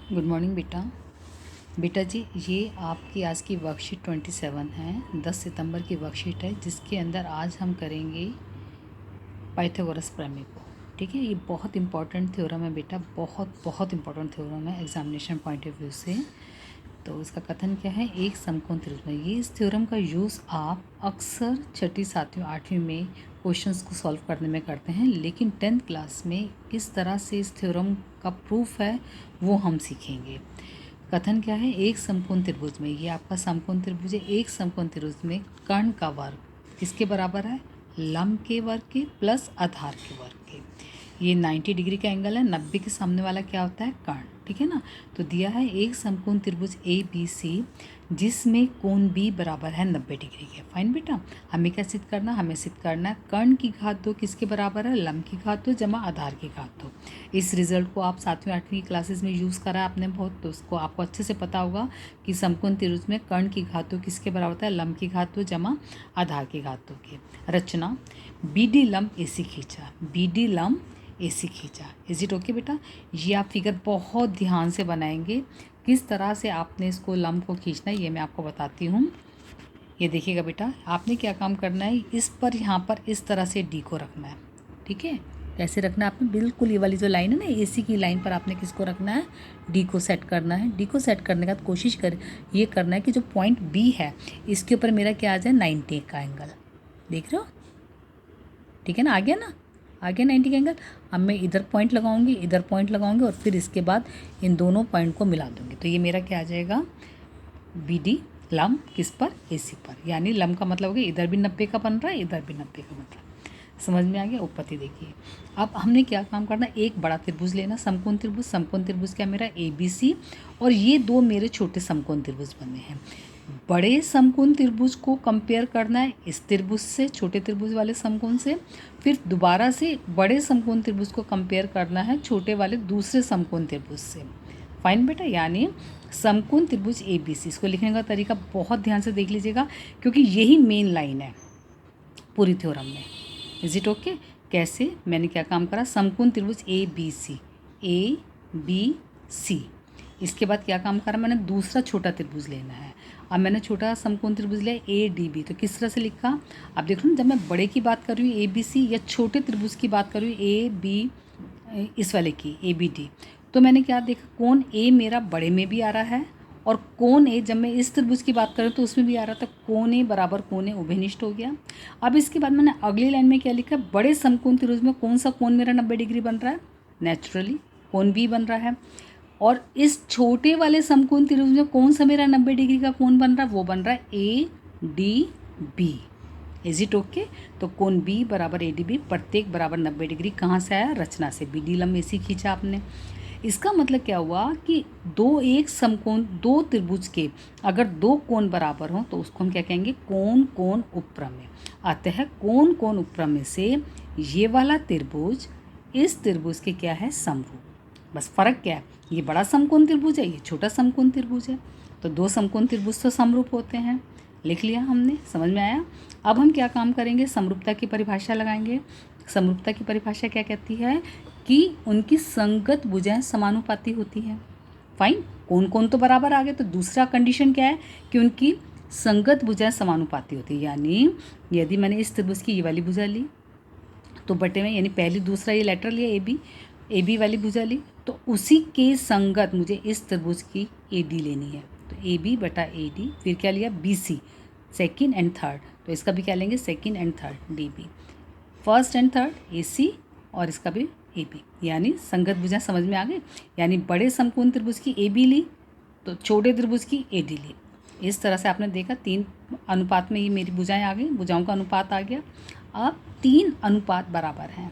Good morning बेटा। बेटा जी, ये आपकी आज की वर्कशीट 27 है, 10 सितंबर की वर्कशीट है, जिसके अंदर आज हम करेंगे पाइथागोरस प्रमेय को। ठीक है, ये बहुत इंपॉर्टेंट थ्योरम है बेटा, बहुत बहुत इंपॉर्टेंट थ्योरम है एग्जामिनेशन पॉइंट ऑफ व्यू से। तो इसका कथन क्या है, एक समकोण त्रिभुज में। ये इस थ्योरम का यूज़ आप अक्सर छठी, सातवीं, आठवीं में क्वेश्चंस को सॉल्व करने में करते हैं, लेकिन 10th क्लास में किस तरह से इस थ्योरम का प्रूफ है वो हम सीखेंगे। कथन क्या है, एक समकोण त्रिभुज में, ये आपका समकोण त्रिभुज है, एक समकोण त्रिभुज में कर्ण का वर्ग किसके बराबर है, लंब के वर्ग के प्लस आधार के वर्ग के। ये 90 डिग्री का एंगल है, 90 के सामने वाला क्या होता है, कर्ण। ठीक है ना। तो दिया है एक समकोण त्रिभुज ए बी सी जिसमें कोण बी बराबर है 90 डिग्री के। फाइन बेटा, हमें क्या सिद्ध करना, हमें सिद्ध करना है कर्ण की घात 2 किसके बराबर है, लंब की घात 2 जमा आधार की घात 2। इस रिजल्ट को आप 7वीं 8वीं क्लासेस में यूज़ करा आपने बहुत, तो उसको आपको अच्छे से पता होगा कि समकोण त्रिभुज में कर्ण की घात 2 किसके बराबर होता है, लंब की घात 2 जमा आधार की घात 2 के। रचना, बी डी लंब ए सी खींचा, बी डी लंब ए सी खींचा। इज इट ओके बेटा। ये आप फिगर बहुत ध्यान से बनाएंगे, किस तरह से आपने इसको लंब को खींचना है ये मैं आपको बताती हूँ। ये देखिएगा बेटा, आपने क्या काम करना है, इस पर यहाँ पर इस तरह से डी को रखना है। ठीक है, कैसे रखना है आपने, बिल्कुल ये वाली जो लाइन है ना, एसी की लाइन पर आपने किसको रखना है, डी को सेट करना है। डी को सेट करने के बाद कोशिश कर ये करना है कि जो पॉइंट बी है इसके ऊपर मेरा क्या आ जाए, 90 का एंगल। देख रहे हो, ठीक है ना, आ गया ना, आ गया 90 का एंगल। अब मैं इधर पॉइंट लगाऊंगी, इधर पॉइंट लगाऊंगी और फिर इसके बाद इन दोनों पॉइंट को मिला दूंगी। तो ये मेरा क्या आ जाएगा, बी डी लंब किस पर, एसी पर। यानी लंब का मतलब हो गया इधर भी 90 का बन रहा है, इधर भी 90 का बन रहा है। समझ में आ गया। उपपत्ति देखिए, अब हमने क्या काम करना, एक बड़ा त्रिभुज लेना, समकोण त्रिभुज। समकोण त्रिभुज क्या मेरा, ए बी सी, और ये दो मेरे छोटे समकोण त्रिभुज बने हैं। बड़े समकोण त्रिभुज को कंपेयर करना है इस त्रिभुज से, छोटे त्रिभुज वाले समकोण से। फिर दोबारा से बड़े समकोण त्रिभुज को कंपेयर करना है छोटे वाले दूसरे समकोण त्रिभुज से। फाइन बेटा, यानी समकोण त्रिभुज ए बी सी, इसको लिखने का तरीका बहुत ध्यान से देख लीजिएगा, क्योंकि यही मेन लाइन है पूरी थ्योरम में। Is it okay. कैसे, मैंने क्या काम करा, समकोण त्रिभुज A B C, A B C. इसके बाद क्या काम करा, मैंने दूसरा छोटा त्रिभुज लेना है। अब मैंने छोटा समकोण त्रिभुज लिया ए डी बी, तो किस तरह से लिखा, अब देख लो, जब मैं बड़े की बात कर रही हूँ ए बी सी, या छोटे त्रिभुज की बात कर रही हूँ ए बी, इस वाले की ए बी डी, तो मैंने क्या देखा, कोण ए मेरा बड़े में भी आ रहा है, और कोण ए जब मैं इस त्रिभुज की बात करूँ तो उसमें भी आ रहा था, कोण ए बराबर कोण ए उभयनिष्ठ हो गया। अब इसके बाद मैंने अगली लाइन में क्या लिखा, बड़े समकोण त्रिभुज में कौन सा कोण मेरा 90 डिग्री बन रहा है, नेचुरली कोण बी बन रहा है। और इस छोटे वाले समकोण त्रिभुज में कौन सा मेरा 90 डिग्री का कोण बन रहा है, वो बन रहा है A D B. Is it okay. तो कोण बी बराबर ए डी बी, प्रत्येक बराबर 90 डिग्री, कहाँ से आया, रचना से। बी डी लंब ए सी खींचा आपने। इसका मतलब क्या हुआ कि एक समकोण, दो त्रिभुज के अगर दो कोण बराबर हों तो उसको हम क्या कहेंगे, कोण कोण उपप्रमेय। अतः कोण कोण उपप्रमेय से ये वाला त्रिभुज इस त्रिभुज के क्या है, समरूप। बस फर्क क्या है, ये बड़ा समकोण त्रिभुज है, ये छोटा समकोण त्रिभुज है, तो दो समकोण त्रिभुज तो समरूप होते हैं। लिख लिया हमने, समझ में आया। अब हम क्या काम करेंगे, समरूपता की परिभाषा लगाएंगे। समरूपता की परिभाषा क्या कहती है कि उनकी संगत भुजाएं समानुपाती होती हैं। फाइन, कौन कौन तो बराबर आ गए, तो दूसरा कंडीशन क्या है कि उनकी संगत भुजाएं समानुपाती होती है। यानी यदि मैंने इस त्रिभुज की ये वाली भुजा ली तो बटे में, यानी पहली दूसरा ये लेटर लिया ए बी वाली भुजा ली, तो उसी के संगत मुझे इस त्रिभुज की ए डी लेनी है। तो ए बी बटा ए डी, फिर क्या लिया, B C, second and third, तो इसका भी क्या लेंगे, second and third, D B, first and third A C, और इसका भी ए बी। यानी संगत भुजाएं समझ में आ गई। यानी बड़े समकोण त्रिभुज की ए बी ली तो छोटे त्रिभुज की ए डी ली। इस तरह से आपने देखा 3 अनुपात में ये मेरी भुजाएं आ गई, भुजाओं का अनुपात आ गया। अब 3 अनुपात बराबर हैं,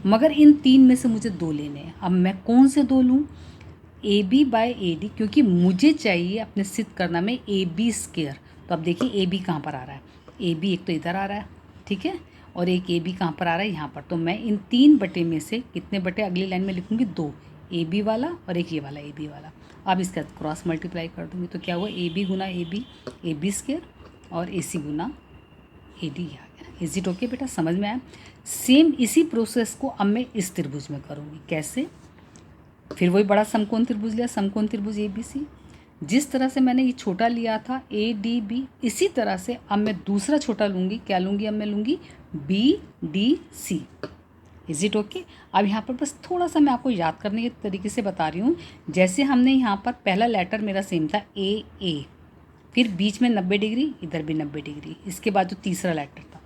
मगर इन 3 में से मुझे 2 लेने हैं। अब मैं कौन से 2 लूँ, A B by A D, क्योंकि मुझे चाहिए अपने सिद्ध करना में ए बी स्क्वायर। तो अब देखिए ए बी कहाँ पर आ रहा है, ए बी एक तो इधर आ रहा है, ठीक है, और एक ए बी कहाँ पर आ रहा है, यहाँ पर। तो मैं इन 3 बटे में से कितने बटे अगली लाइन में लिखूँगी, 2, ए बी वाला और एक ये वाला ए बी वाला। अब इसका क्रॉस मल्टीप्लाई कर दूँगी, तो क्या हुआ, ए बी गुना ए बी स्क्वायर, और A C Guna A D आ गया। इज इट ओके बेटा, समझ में आया। सेम इसी प्रोसेस को अब मैं इस त्रिभुज में करूँगी। कैसे, फिर वही बड़ा समकोण त्रिभुज लिया, समकोण त्रिभुज ABC। जिस तरह से मैंने ये छोटा लिया था ADB, इसी तरह से अब मैं दूसरा छोटा लूँगी। क्या लूँगी? अब मैं लूँगी BDC। Is it okay? अब यहाँ पर बस थोड़ा सा मैं आपको याद करने के तरीके से बता रही हूँ। जैसे हमने यहाँ पर पहला लेटर मेरा सेम था AA, फिर बीच में 90 डिग्री, इधर भी 90 डिग्री, इसके बाद जो तीसरा लेटर था,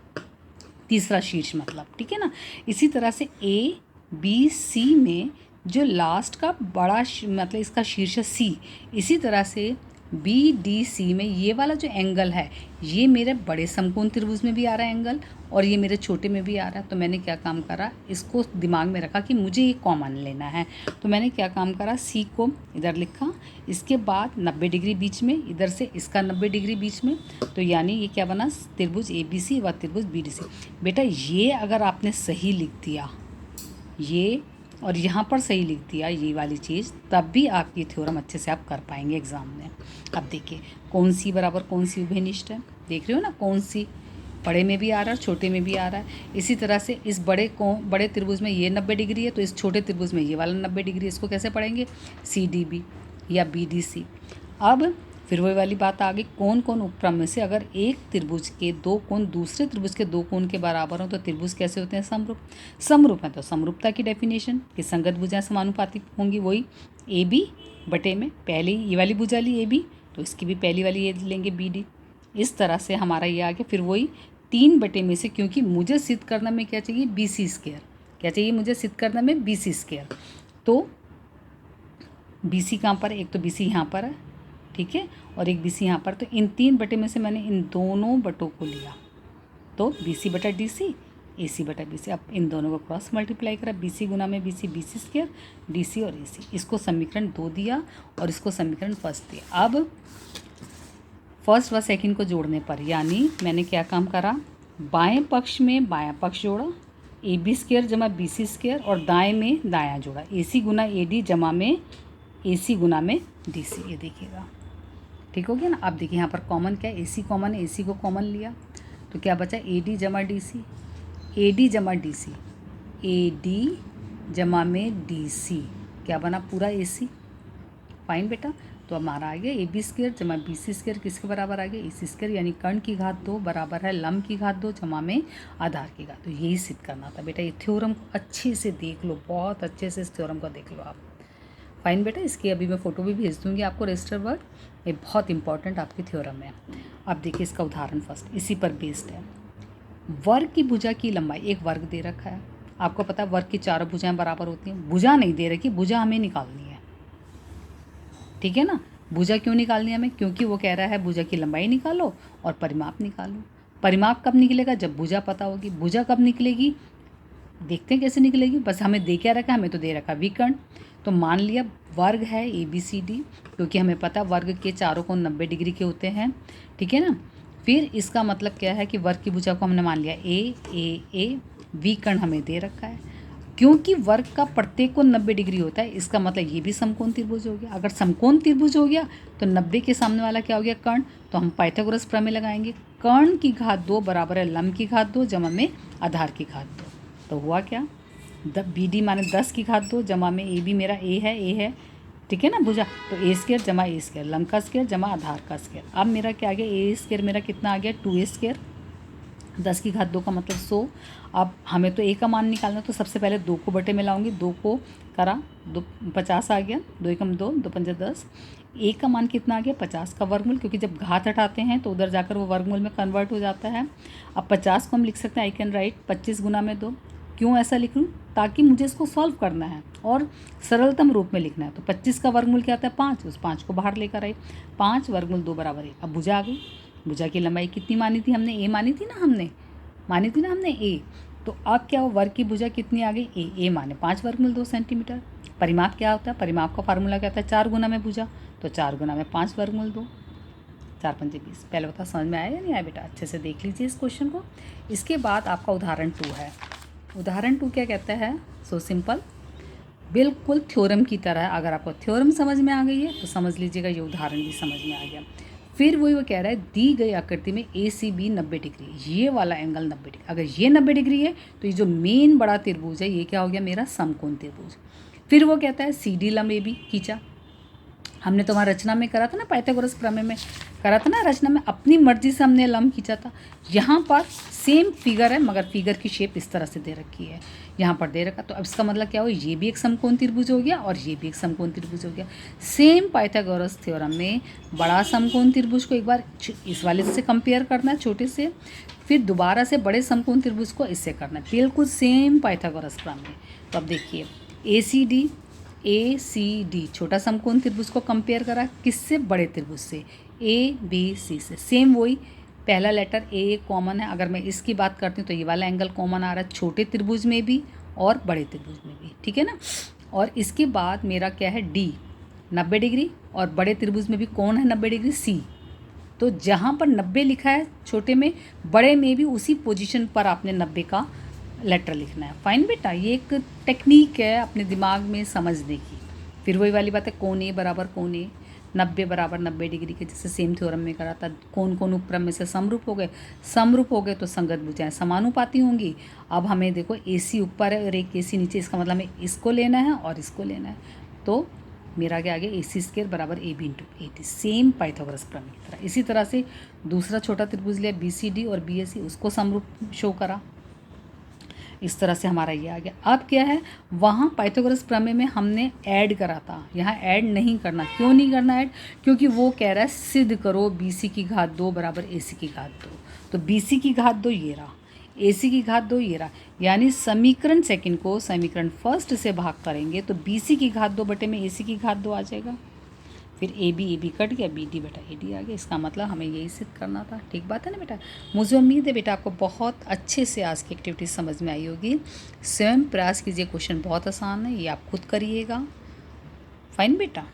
तीसरा शीर्ष मतलब, ठीक है ना। इसी तरह से ABC में जो लास्ट का बड़ा मतलब इसका शीर्ष C, इसी तरह से BDC में ये वाला जो एंगल है ये मेरे बड़े समकोण त्रिभुज में भी आ रहा है एंगल, और ये मेरे छोटे में भी आ रहा है। तो मैंने क्या काम करा, इसको दिमाग में रखा कि मुझे ये कॉमन लेना है। तो मैंने क्या काम करा, C को इधर लिखा, इसके बाद 90 डिग्री बीच में, इधर से इसका 90 डिग्री बीच में। तो यानी ये क्या बना, त्रिभुज ABC व त्रिभुज BDC। बेटा ये अगर आपने सही लिख दिया ये, और यहाँ पर सही लिख दिया ये वाली चीज़, तब भी आपकी थ्योरम अच्छे से आप कर पाएंगे एग्ज़ाम में। अब देखिए कौन सी बराबर कौन सी उभयनिष्ठ है, देख रहे हो ना, कौन सी बड़े में भी आ रहा है छोटे में भी आ रहा है। इसी तरह से इस बड़े त्रिभुज में ये 90 डिग्री है, तो इस छोटे त्रिभुज में ये वाला 90 डिग्री, इसको कैसे पढ़ेंगे, CDB या BDC। अब फिर वही वाली बात आ गई, कौन कौन उपक्रम में से अगर एक त्रिभुज के दो कोण दूसरे त्रिभुज के दो कोण के बराबर हो तो त्रिभुज कैसे होते हैं, समरूप। समरूप है तो समरूपता की डेफिनेशन कि संगत भुजाएं समानुपाती होंगी, वही AB बटे में पहली ये वाली भुजा ली AB, तो इसकी भी पहली वाली ये लेंगे BD। इस तरह से हमारा ये आ गया। फिर वही 3 बटे में से, क्योंकि मुझे सिद्ध करना में क्या चाहिए, BC स्क्वायर। क्या चाहिए मुझे सिद्ध करना में, BC स्क्वायर। तो BC कहाँ पर है, एक तो BC यहाँ पर है, ठीक है, और एक BC यहाँ पर। तो इन 3 बटे में से मैंने इन दोनों बटों को लिया, तो BC बटा DC, AC बटा BC। अब इन दोनों को क्रॉस मल्टीप्लाई करा, BC गुना में BC, BC स्क्वायर, DC और AC। इसको समीकरण 2 दिया और इसको समीकरण 1 दिया। अब फर्स्ट व सेकंड को जोड़ने पर, यानी मैंने क्या काम करा, बाएं पक्ष में बायां पक्ष जोड़ा, AB स्क्वायर जमा BC स्क्वायर, और दाएं में दायां जोड़ा, AC गुना AD जमा में AC गुना में DC। ये देखिएगा ठीक हो गया ना। अब देखिए यहाँ पर कॉमन क्या है, AC कॉमन है, AC को कॉमन लिया तो क्या बचा, AD जमा DC, AD जमा DC, AD जमा में DC, क्या बना पूरा AC। फाइन बेटा। तो हमारा आ गया AB स्क्वायर जमा BC स्क्वायर किसके बराबर आ गया, AC स्क्वायर, यानी कर्ण की घात 2 बराबर है लंब की घात 2 जमा में आधार की घात। तो यही सिद्ध करना था बेटा। ये थ्योरम को अच्छे से देख लो, बहुत अच्छे से इस थ्योरम को देख लो आप। फाइन बेटा। इसकी अभी मैं फ़ोटो भी भेज दूँगी आपको, रजिस्टर वर्क, ये बहुत इंपॉर्टेंट आपकी थ्योरम है। अब देखिए इसका उदाहरण फर्स्ट इसी पर बेस्ड है। वर्ग की भुजा की लंबाई, एक वर्ग दे रखा है, आपको पता है वर्ग की चारों भुजाएं बराबर होती हैं। भुजा नहीं दे रखी, भुजा हमें निकालनी है, ठीक है ना। भुजा क्यों निकालनी है हमें, क्योंकि वो कह रहा है भुजा की लंबाई निकालो और परिमाप निकालो। परिमाप कब निकलेगा, जब भुजा पता होगी। भुजा कब निकलेगी, देखते हैं कैसे निकलेगी। बस हमें दे क्या रखा, हमें तो दे रखा विकर्ण। तो मान लिया वर्ग है ABCD, क्योंकि हमें पता वर्ग के चारों कोण 90 डिग्री के होते हैं, ठीक है ना। फिर इसका मतलब क्या है कि वर्ग की भुजा को हमने मान लिया A विकर्ण हमें दे रखा है। क्योंकि वर्ग का प्रत्येक कोण 90 डिग्री होता है, इसका मतलब ये भी समकोण त्रिभुज हो गया। अगर समकोण त्रिभुज हो गया तो 90 के सामने वाला क्या हो गया, कर्ण। तो हम पाइथागोरस प्रमेय लगाएंगे, कर्ण की घात 2 बराबर है लंब की घात 2 जमा में आधार की घात 2। तो हुआ क्या, BD माने 10 की घात 2 जमा में AB मेरा A है, ठीक है ना भुजा। तो A स्क्वायर जमा A स्क्वायर, लंब का स्क्वायर जमा आधार का स्क्वायर। अब मेरा क्या आ गया, A स्क्वायर मेरा कितना आ गया, 2A स्क्वायर, 10 की घात 2 का मतलब 100। अब हमें तो A का मान निकालना, तो सबसे पहले 2 को बटे में लाऊंगी, 2 को करा 2 50 आ गया, 2 एकम 2, 2 पंजे 10। A का मान कितना आ गया, 50 का वर्गमूल, क्योंकि जब घात हटाते हैं तो उधर जाकर वो वर्गमूल में कन्वर्ट हो जाता है। अब 50 को हम लिख सकते हैं, आई कैन राइट 25 गुना में 2। क्यों ऐसा लिख लूँ, ताकि मुझे इसको सॉल्व करना है और सरलतम रूप में लिखना है। तो 25 का वर्गमूल क्या आता है, 5, उस 5 को बाहर लेकर आई, 5 वर्गमूल 2 बराबर 1। अब भुजा आ गई। भुजा की लंबाई कितनी मानी थी हमने, A मानी थी ना हमने A। तो अब क्या हो, वर्ग की भुजा कितनी आ गई, A माने 5 वर्गमूल 2 सेंटीमीटर। परिमाप क्या होता है, परिमाप का फार्मूला क्या होता है, 4 गुना में भुजा, तो 4 गुना में 5 वर्गमूल 2, 4 पंजे 20। पहले बता समझ में आया या नहीं आया बेटा, अच्छे से देख लीजिए इस क्वेश्चन को। इसके बाद आपका उदाहरण 2 है। उदाहरण 2 क्या कहता है, सो सिंपल, बिल्कुल थ्योरम की तरह। अगर आपको थ्योरम समझ में आ गई है तो समझ लीजिएगा ये उदाहरण भी समझ में आ गया। फिर वो कह रहा है दी गई आकृति में ACB 90 डिग्री, ये वाला एंगल 90 डिग्री। अगर ये 90 डिग्री है तो ये जो मेन बड़ा त्रिभुज है ये क्या हो गया मेरा समकोण त्रिभुज। फिर वो कहता है सी डी लंब ए बी खींचा। हमने तो वहाँ रचना में करा था ना, पाइथागोरस प्रमेय में करा था ना, रचना में अपनी मर्जी से हमने लंब खींचा था। यहाँ पर सेम फिगर है मगर फिगर की शेप इस तरह से दे रखी है, यहाँ पर दे रखा। तो अब इसका मतलब क्या हो, ये भी एक समकोण त्रिभुज हो गया और ये भी एक समकोण त्रिभुज हो गया। सेम पाइथागोरस थ्योरम में बड़ा समकोण त्रिभुज को एक बार इस वाले से कंपेयर करना है छोटे से, फिर दोबारा से बड़े समकोण त्रिभुज को इससे करना है, बिल्कुल सेम पाइथागोरस प्रमेय। तो अब देखिए ए सी डी छोटा समकोण त्रिभुज को कंपेयर करा किससे, बड़े त्रिभुज से, ए बी सी से। सेम वही, पहला लेटर ए कॉमन है। अगर मैं इसकी बात करती हूँ तो ये वाला एंगल कॉमन आ रहा है छोटे त्रिभुज में भी और बड़े त्रिभुज में भी, ठीक है ना। और इसके बाद मेरा क्या है, डी 90 डिग्री, और बड़े त्रिभुज में भी कौन है 90 डिग्री, सी। तो जहाँ पर 90 लिखा है छोटे में, बड़े में भी उसी पोजीशन पर आपने 90 का लेटर लिखना है। फाइन बेटा, ये एक टेक्निक है अपने दिमाग में समझने की। फिर वही वाली बात है, कोण ए बराबर कोण ए, 90 बराबर 90 डिग्री के, जैसे सेम थ्योरम में करा था। कौन कौन उपक्रम में से समरूप हो गए, समरूप हो गए तो संगत भुजाएं समानुपाती होंगी। अब हमें देखो ए सी ऊपर है और एक ए सी नीचे, इसका मतलब हमें इसको लेना है और इसको लेना है। तो मेरा क्या आ गया, ए सी स्क्वायर बराबर A B into A T, same Pythagoras प्रमेय की तरह। इसी तरह से दूसरा छोटा त्रिभुज लिया बी सी डी और बी ए सी, उसको समरूप शो करा। इस तरह से हमारा ये आ गया। अब क्या है, वहाँ पाइथागोरस प्रमेय में हमने ऐड करा था, यहाँ ऐड नहीं करना। क्यों नहीं करना ऐड, क्योंकि वो कह रहा है सिद्ध करो बी सी की घात 2 बराबर ए सी की घात 2। तो बी सी की घात 2 ये रहा, ए सी की घात 2 ये रहा, यानी समीकरण सेकंड को समीकरण फर्स्ट से भाग करेंगे तो बी सी की घात 2 बटे में ए सी की घात 2 आ जाएगा। फिर ए बी कट गया, बी डी बेटा ए डी आ गया। इसका मतलब हमें यही सिद्ध करना था। ठीक बात है ना बेटा। मुझे उम्मीद है बेटा आपको बहुत अच्छे से आज की एक्टिविटी समझ में आई होगी। स्वयं प्रयास कीजिए, क्वेश्चन बहुत आसान है, ये आप खुद करिएगा। फाइन बेटा,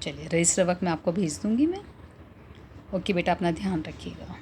चलिए रजिस्टर वर्क मैं आपको भेज दूँगी मैं। ओके बेटा, अपना ध्यान रखिएगा।